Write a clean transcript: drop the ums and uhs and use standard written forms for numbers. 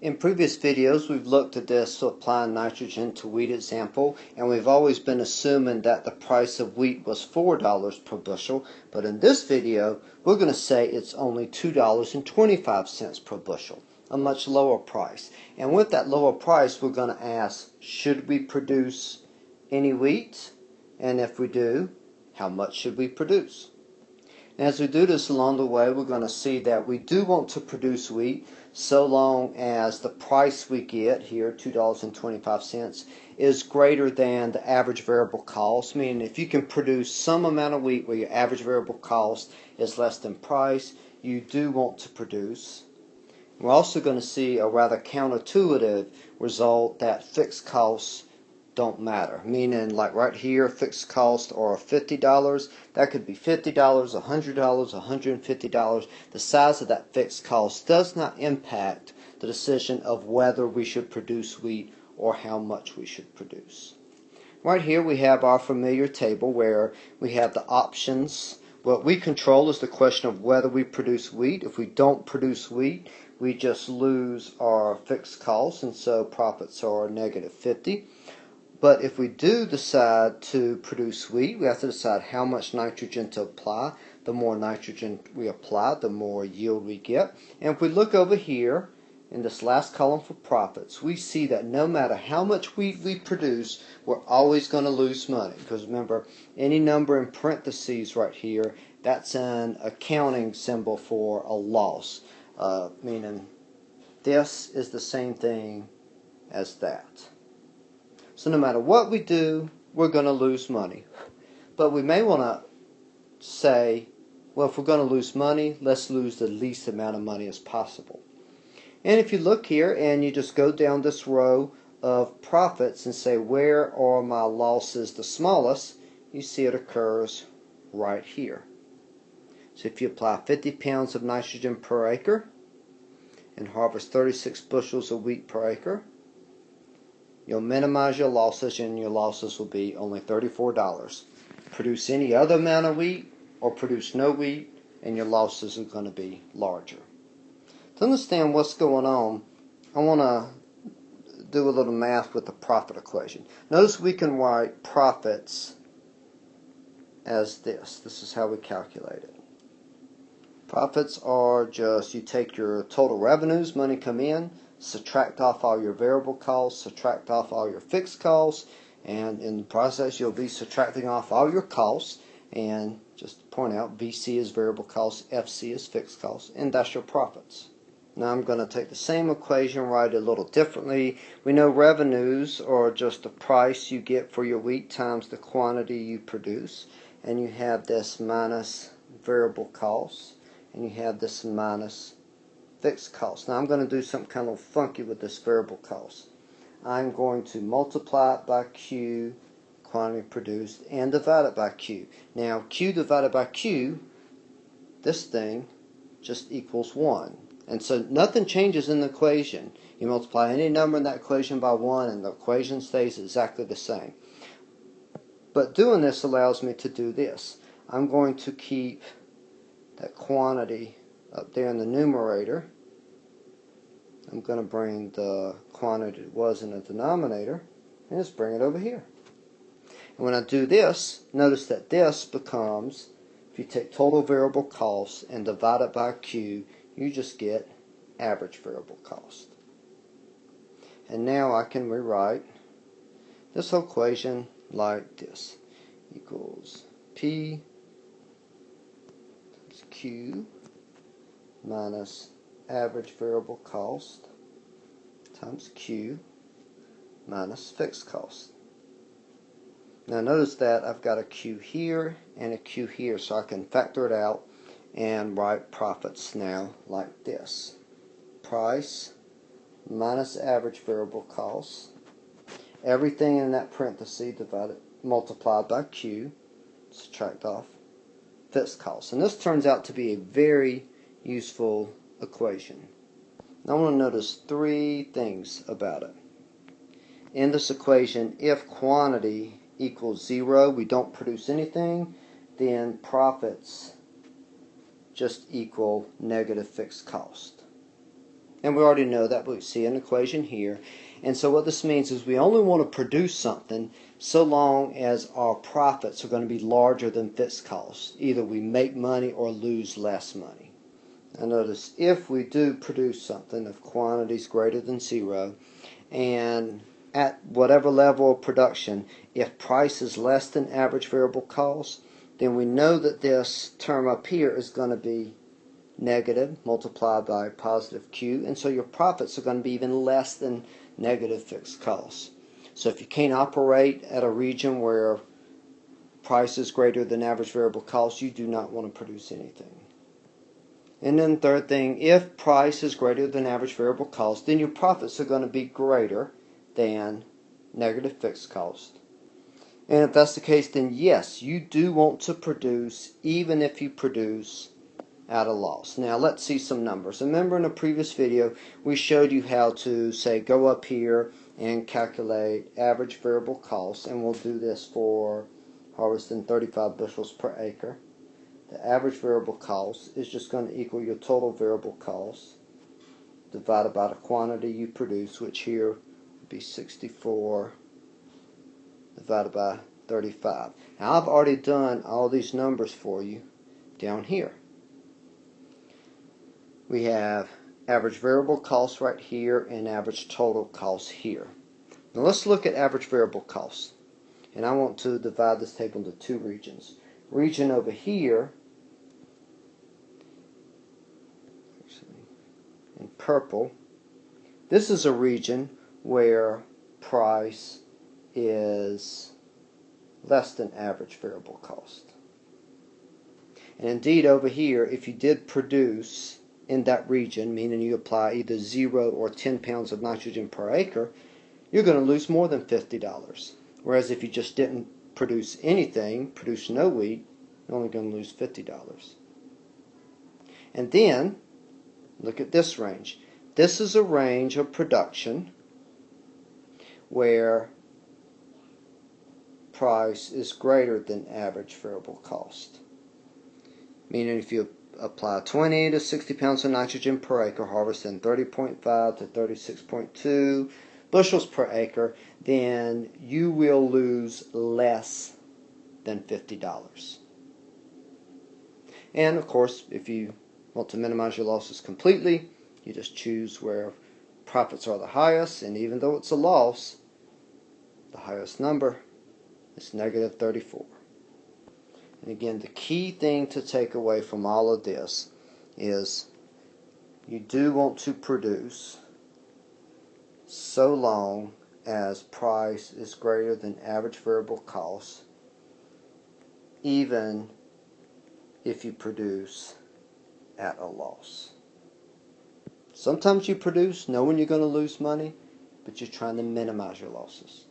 In previous videos, we've looked at this applying nitrogen to wheat example, and we've always been assuming that the price of wheat was $4 per bushel, but in this video, we're going to say it's only $2.25 per bushel, a much lower price. And with that lower price, we're going to ask, should we produce any wheat? And if we do, how much should we produce? And as we do this along the way, we're going to see that we do want to produce wheat so long as the price we get here, $2.25, is greater than the average variable cost. Meaning if you can produce some amount of wheat where your average variable cost is less than price, you do want to produce. We're also going to see a rather counterintuitive result that fixed costs don't matter. Meaning, like right here, fixed costs are $50. That could be $50, $100, $150. The size of that fixed cost does not impact the decision of whether we should produce wheat or how much we should produce. Right here we have our familiar table where we have the options. What we control is the question of whether we produce wheat. If we don't produce wheat, we just lose our fixed costs, and so profits are -50. But if we do decide to produce wheat, we have to decide how much nitrogen to apply. The more nitrogen we apply, the more yield we get. And if we look over here in this last column for profits, we see that no matter how much wheat we produce, we're always going to lose money. Because remember, any number in parentheses right here, that's an accounting symbol for a loss. Meaning this is the same thing as that. So no matter what we do, we're going to lose money. But we may want to say, well, if we're going to lose money, let's lose the least amount of money as possible. And if you look here and you just go down this row of profits and say, where are my losses the smallest, you see it occurs right here. So if you apply 50 pounds of nitrogen per acre and harvest 36 bushels of wheat per acre, you'll minimize your losses, and your losses will be only $34. Produce any other amount of wheat or produce no wheat, and your losses are going to be larger. To understand what's going on, I want to do a little math with the profit equation. Notice we can write profits as this. This is how we calculate it. Profits are just, you take your total revenues, money come in, subtract off all your variable costs, subtract off all your fixed costs, and in the process you'll be subtracting off all your costs. And just to point out, VC is variable costs, FC is fixed costs, and that's your profits. Now I'm going to take the same equation, write it a little differently. We know revenues are just the price you get for your wheat times the quantity you produce, and you have this minus variable costs, and you have this minus fixed cost. Now I'm going to do something kind of funky with this variable cost. I'm going to multiply it by Q, quantity produced, and divide it by Q. Now Q divided by Q, this thing just equals 1. And so nothing changes in the equation. You multiply any number in that equation by 1 and the equation stays exactly the same. But doing this allows me to do this. I'm going to keep that quantity up there in the numerator. I'm going to bring the quantity it was in the denominator and just bring it over here. And when I do this, notice that this becomes, if you take total variable cost and divide it by Q, you just get average variable cost. And now I can rewrite this whole equation like this. Equals P times Q minus average variable cost times Q minus fixed cost. Now notice that I've got a Q here and a Q here, so I can factor it out and write profits now like this. Price minus average variable cost. Everything in that parenthesis multiplied by Q, subtract off fixed cost. And this turns out to be a very useful equation. Now I want to notice three things about it. In this equation, if quantity equals 0, we don't produce anything, then profits just equal negative fixed cost. And we already know that, but we see an equation here. And so what this means is we only want to produce something so long as our profits are going to be larger than fixed costs. Either we make money or lose less money. Now notice, if we do produce something of quantities greater than 0, and at whatever level of production, if price is less than average variable cost, then we know that this term up here is going to be negative multiplied by positive Q, and so your profits are going to be even less than negative fixed costs. So if you can't operate at a region where price is greater than average variable cost, you do not want to produce anything. And then third thing, if price is greater than average variable cost, then your profits are going to be greater than negative fixed cost. And if that's the case, then yes, you do want to produce even if you produce at a loss. Now let's see some numbers. Remember in a previous video we showed you how to, say, go up here and calculate average variable cost, and we'll do this for harvesting 35 bushels per acre. The average variable cost is just going to equal your total variable cost divided by the quantity you produce, which here would be 64 divided by 35. Now I've already done all these numbers for you down here. We have average variable cost right here and average total cost here. Now let's look at average variable cost. And I want to divide this table into two regions. Region over here in purple, this is a region where price is less than average variable cost. And indeed over here, if you did produce in that region, meaning you apply either 0 or 10 pounds of nitrogen per acre, you're going to lose more than $50. Whereas if you just didn't produce anything, produce no wheat, you're only going to lose $50. And then look at this range. This is a range of production where price is greater than average variable cost. Meaning if you apply 20 to 60 pounds of nitrogen per acre, harvesting 30.5 to 36.2 bushels per acre, then you will lose less than $50. And of course, if you want to minimize your losses completely, you just choose where profits are the highest, and even though it's a loss, the highest number is negative 34. And again, the key thing to take away from all of this is you do want to produce so long as price is greater than average variable cost, even if you produce at a loss. Sometimes you produce knowing you're going to lose money, but you're trying to minimize your losses.